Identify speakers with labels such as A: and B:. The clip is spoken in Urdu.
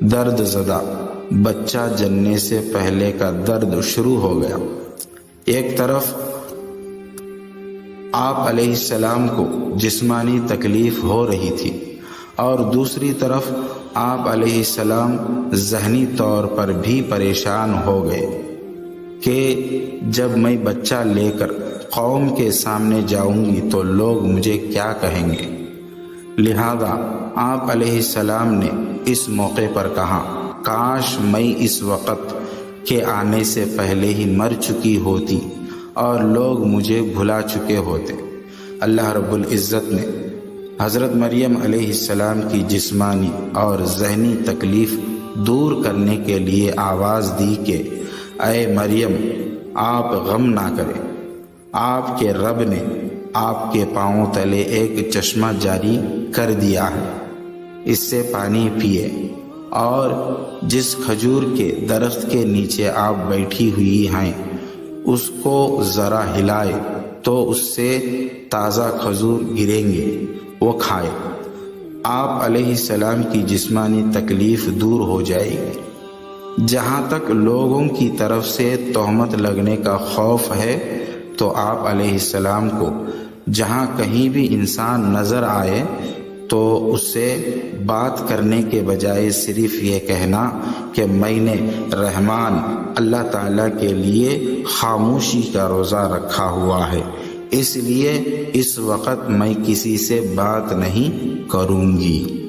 A: درد زدہ بچہ جننے سے پہلے کا درد شروع ہو گیا۔ ایک طرف آپ علیہ السلام کو جسمانی تکلیف ہو رہی تھی اور دوسری طرف آپ علیہ السلام ذہنی طور پر بھی پریشان ہو گئے کہ جب میں بچہ لے کر قوم کے سامنے جاؤں گی تو لوگ مجھے کیا کہیں گے۔ لہذا آپ علیہ السلام نے اس موقع پر کہا، کاش میں اس وقت کے آنے سے پہلے ہی مر چکی ہوتی اور لوگ مجھے بھلا چکے ہوتے۔ اللہ رب العزت نے حضرت مریم علیہ السلام کی جسمانی اور ذہنی تکلیف دور کرنے کے لیے آواز دی کہ اے مریم، آپ غم نہ کریں، آپ کے رب نے آپ کے پاؤں تلے ایک چشمہ جاری کر دیا ہے، اس سے پانی پیے، اور جس کھجور کے درخت کے نیچے آپ بیٹھی ہوئی ہیں اس کو ذرا ہلائے تو اس سے تازہ کھجور گریں گے، وہ کھائے، آپ علیہ السلام کی جسمانی تکلیف دور ہو جائے گی۔ جہاں تک لوگوں کی طرف سے تہمت لگنے کا خوف ہے تو آپ علیہ السلام کو جہاں کہیں بھی انسان نظر آئے تو اس سے بات کرنے کے بجائے صرف یہ کہنا کہ میں نے رحمان اللہ تعالیٰ کے لیے خاموشی کا روزہ رکھا ہوا ہے، اس لیے اس وقت میں کسی سے بات نہیں کروں گی۔